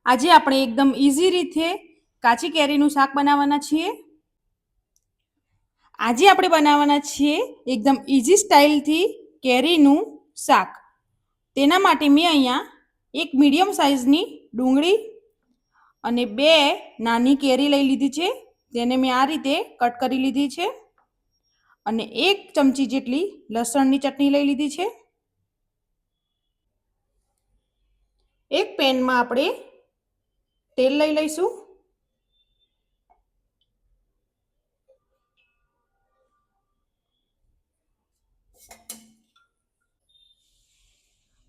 આજે આપણે એકદમ ઈઝી રીતે કાચી કેરીનું શાક બનાવવાના છીએ. આજે આપણે બનાવવાના છીએ એકદમ ઈઝી સ્ટાઇલથી કેરીનું શાક. તેના માટે મેં અહીંયા એક મીડિયમ સાઇઝની ડુંગળી અને 2 નાની કેરી લઈ લીધી છે. તેને મેં આ રીતે કટ કરી લીધી છે. અને 1 ચમચી જેટલી લસણની ચટણી લઈ લીધી છે. એક પેનમાં આપણે તેલ લઈ લઈશું.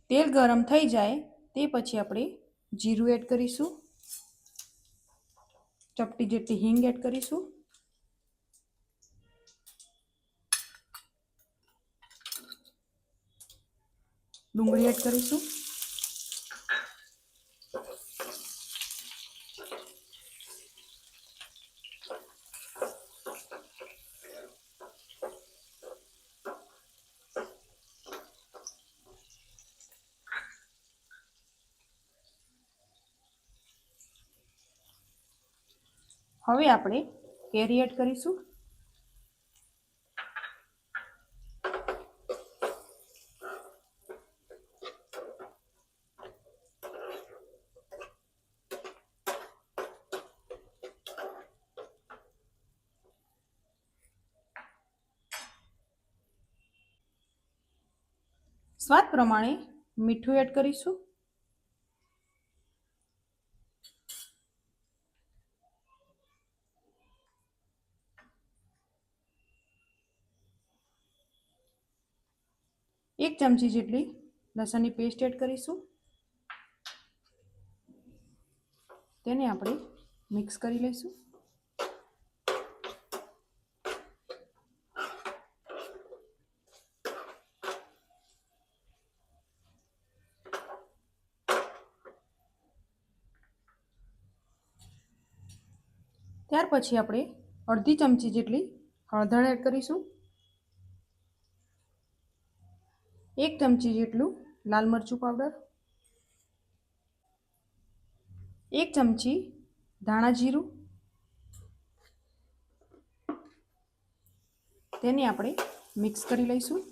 તેલ ગરમ થઈ જાય તે પછી આપણે જીરું એડ કરીશું. ચપટી જેટલી હિંગ એડ કરીશું. ડુંગળી એડ કરીશું. હવે આપણે કેરી એડ કરીશું. સ્વાદ પ્રમાણે મીઠું એડ કરીશું. એક ચમચી જેટલી લસણની પેસ્ટ એડ કરીશું. તેને આપણે મિક્સ કરી લઈશું. ત્યાર પછી આપણે અડધી ચમચી જેટલી હળદર એડ કરીશું. 1 ચમચી જેટલું લાલ મરચું પાવડર, 1 ચમચી ધાણા જીરું, તેને આપણે મિક્સ કરી લઈશું.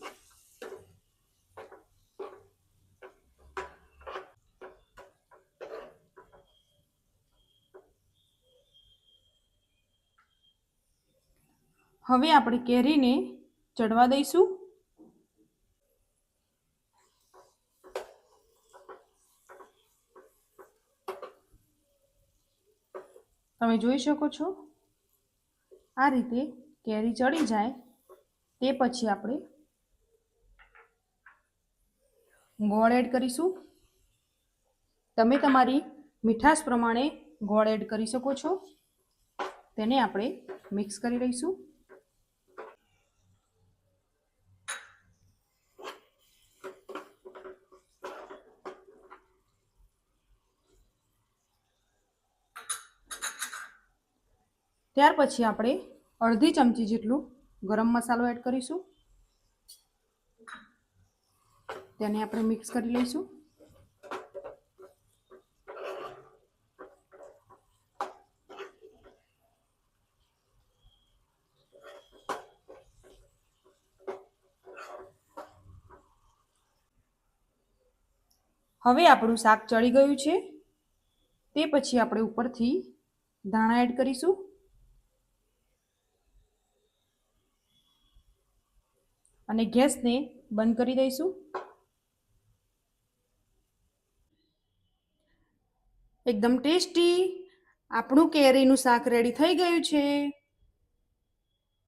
હવે આપણે કેરીને ચડવા દઈશું. તમે જોઈ શકો છો આ રીતે કેરી ચડી જાય તે પછી આપણે ગોળ એડ કરીશું. તમે તમારી મીઠાશ પ્રમાણે ગોળ એડ કરી શકો છો. તેને આપણે મિક્સ કરી લઈશું. ત્યાર પછી આપણે અડધી ચમચી જેટલું ગરમ મસાલો એડ કરીશું. તેને આપણે મિક્સ કરી લઈશું. હવે આપણું શાક ચડી ગયું છે. તે પછી આપણે ઉપરથી ધાણા એડ કરીશું. અને ગેસને બંધ કરી દઈશું. એકદમ ટેસ્ટી આપણું કેરીનું શાક રેડી થઈ ગયું છે.